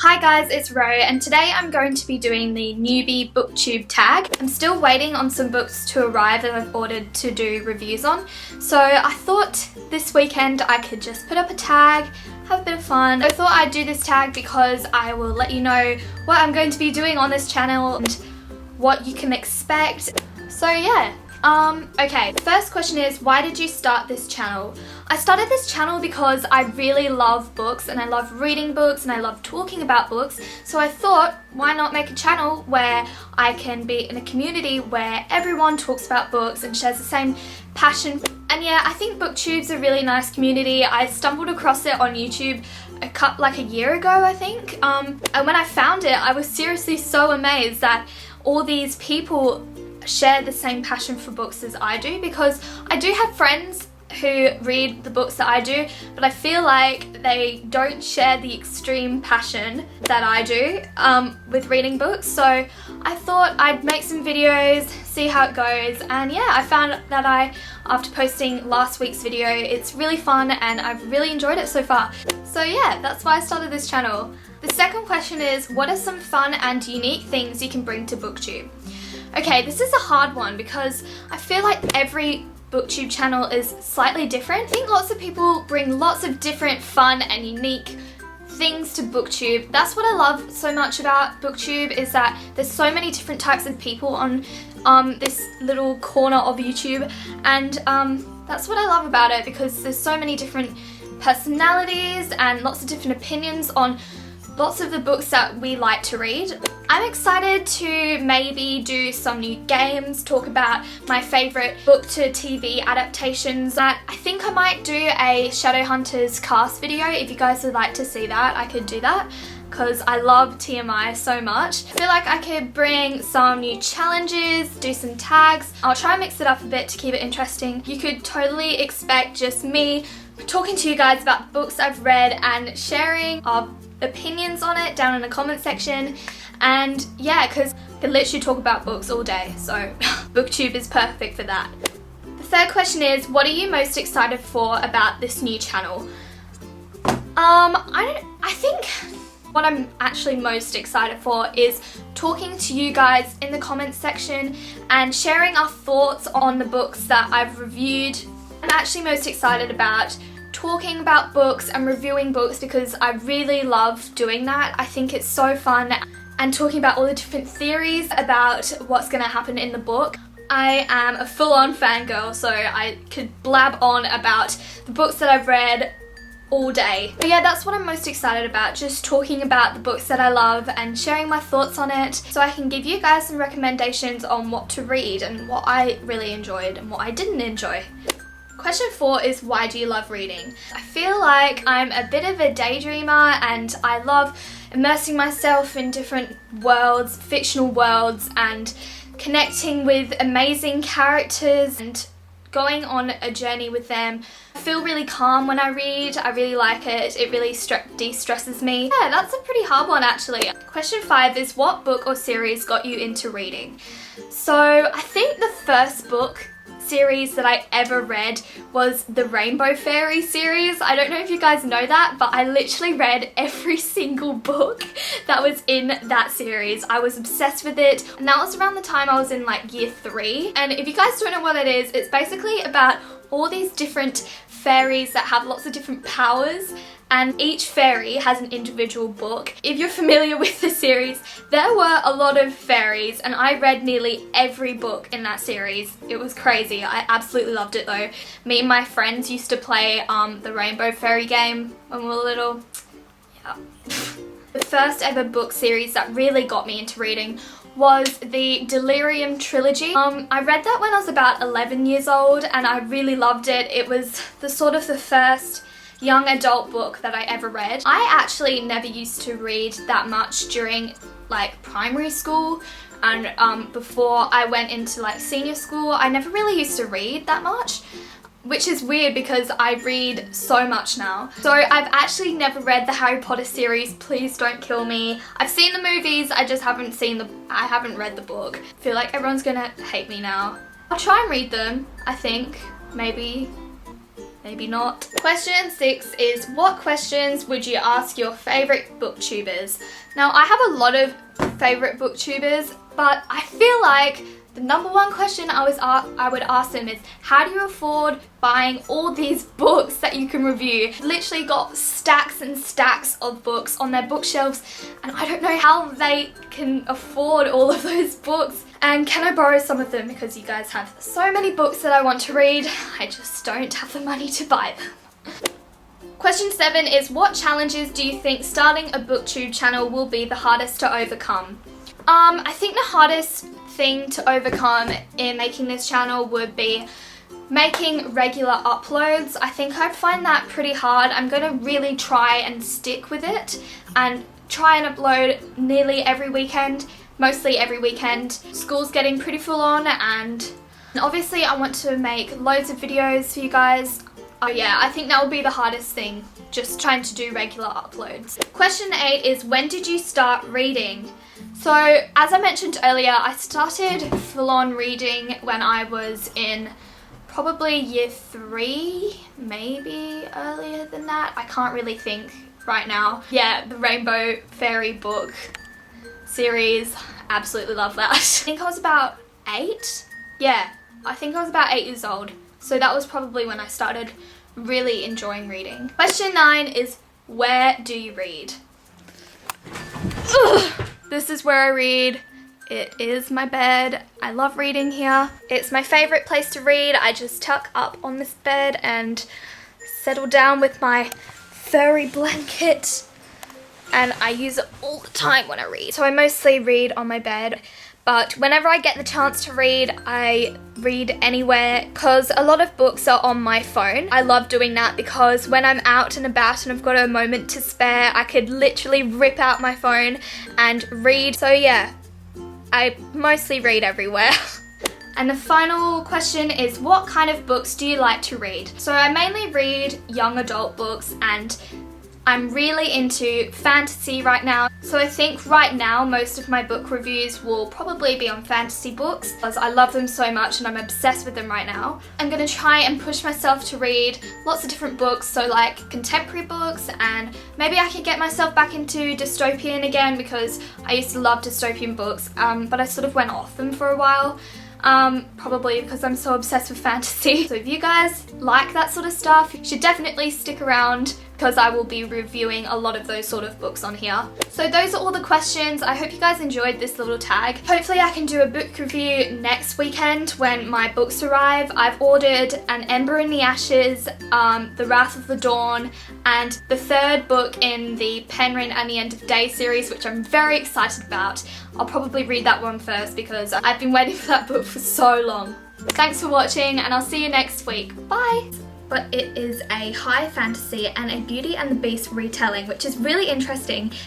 Hi guys, it's Ro, and today I'm going to be doing the newbie Booktube tag. I'm still waiting on some books to arrive that I've ordered to do reviews on, so I thought this weekend I could just put up a tag, have a bit of fun. I thought I'd do this tag because I will let you know what I'm going to be doing on this channel and what you can expect. So yeah. Okay, the first question is, why did you start this channel? I started this channel because I really love books and I love reading books and I love talking about books, so I thought, why not make a channel where I can be in a community where everyone talks about books and shares the same passion. And yeah, I think Booktube's a really nice community. I stumbled across it on YouTube like a year ago, I think, and when I found it, I was seriously so amazed that all these people share the same passion for books as I do, because I do have friends who read the books that I do, but I feel like they don't share the extreme passion that I do with reading books. So I thought I'd make some videos, see how it goes, and yeah, I found that after posting last week's video, it's really fun and I've really enjoyed it so far. So yeah, that's why I started this channel. The second question is, what are some fun and unique things you can bring to Booktube? Okay, this is a hard one because I feel like every Booktube channel is slightly different. I think lots of people bring lots of different fun and unique things to Booktube. That's what I love so much about Booktube, is that there's so many different types of people on this little corner of YouTube, and that's what I love about it, because there's so many different personalities and lots of different opinions on lots of the books that we like to read. I'm excited to maybe do some new games, talk about my favourite book to TV adaptations. I think I might do a Shadowhunters cast video. If you guys would like to see that, I could do that, because I love TMI so much. I feel like I could bring some new challenges, do some tags. I'll try and mix it up a bit to keep it interesting. You could totally expect just me talking to you guys about the books I've read and sharing our opinions on it down in the comment section. And yeah, because I can literally talk about books all day, so Booktube is perfect for that. The third question is, what are you most excited for about this new channel? I think what I'm actually most excited for is talking to you guys in the comments section and sharing our thoughts on the books that I've reviewed. I'm actually most excited about talking about books and reviewing books because I really love doing that. I think it's so fun, and talking about all the different theories about what's going to happen in the book. I am a full-on fangirl, so I could blab on about the books that I've read all day. But yeah, that's what I'm most excited about, just talking about the books that I love and sharing my thoughts on it, so I can give you guys some recommendations on what to read and what I really enjoyed and what I didn't enjoy. Question 4 is, why do you love reading? I feel like I'm a bit of a daydreamer and I love immersing myself in different worlds, fictional worlds, and connecting with amazing characters and going on a journey with them. I feel really calm when I read. I really like it. It really de-stresses me. Yeah, that's a pretty hard one actually. Question 5 is, what book or series got you into reading? So I think the first book series that I ever read was the Rainbow Fairy series. I don't know if you guys know that, but I literally read every single book that was in that series. I was obsessed with it, and that was around the time I was in like year 3. And if you guys don't know what it is, it's basically about all these different fairies that have lots of different powers, and each fairy has an individual book. If you're familiar with the series, there were a lot of fairies and I read nearly every book in that series. It was crazy. I absolutely loved it though. Me and my friends used to play the Rainbow Fairy game when we were little. Yeah. The first ever book series that really got me into reading was the Delirium trilogy. I read that when I was about 11 years old and I really loved it. It was the first young adult book that I ever read. I actually never used to read that much during like primary school, and before I went into like senior school, I never really used to read that much, which is weird because I read so much now. So I've actually never read the Harry Potter series. Please don't kill me. I've seen the movies, I just haven't read the book. I feel like everyone's gonna hate me now. I'll try and read them, I think. Maybe maybe not. Question 6 is, what questions would you ask your favourite booktubers? Now, I have a lot of favourite booktubers, but I feel like the number one question I would ask them is, how do you afford buying all these books that you can review? Literally got stacks and stacks of books on their bookshelves, and I don't know how they can afford all of those books. And can I borrow some of them, because you guys have so many books that I want to read. I just don't have the money to buy them. Question 7 is, what challenges do you think starting a booktube channel will be the hardest to overcome? I think the hardest thing to overcome in making this channel would be making regular uploads. I think I'd find that pretty hard. I'm going to really try and stick with it and try and upload nearly every weekend, mostly every weekend. School's getting pretty full on, and obviously I want to make loads of videos for you guys. Oh yeah, I think that would be the hardest thing, just trying to do regular uploads. Question 8 is, when did you start reading? So, as I mentioned earlier, I started full-on reading when I was in probably year 3, maybe earlier than that. I can't really think right now. Yeah, the Rainbow Fairy book series, absolutely love that. I think I was about 8. Yeah, I think I was about 8 years old. So that was probably when I started really enjoying reading. Question 9 is, where do you read? Ugh. This is where I read. It is my bed. I love reading here. It's my favourite place to read. I just tuck up on this bed and settle down with my furry blanket, and I use it all the time when I read. So I mostly read on my bed, but whenever I get the chance to read, I read anywhere, because a lot of books are on my phone. I love doing that because when I'm out and about and I've got a moment to spare, I could literally rip out my phone and read. So yeah, I mostly read everywhere. And the final question is, what kind of books do you like to read? So I mainly read young adult books, and I'm really into fantasy right now. So I think right now most of my book reviews will probably be on fantasy books, because I love them so much and I'm obsessed with them right now. I'm going to try and push myself to read lots of different books, so like contemporary books, and maybe I could get myself back into dystopian again, because I used to love dystopian books, but I sort of went off them for a while. Probably because I'm so obsessed with fantasy. So if you guys like that sort of stuff, you should definitely stick around, because I will be reviewing a lot of those sort of books on here. So those are all the questions. I hope you guys enjoyed this little tag. Hopefully I can do a book review next weekend when my books arrive. I've ordered An Ember in the Ashes, The Wrath of the Dawn, and the 3rd book in the Penryn and the End of Day series, which I'm very excited about. I'll probably read that one first because I've been waiting for that book for so long. Thanks for watching, and I'll see you next week. Bye! But it is a high fantasy and a Beauty and the Beast retelling, which is really interesting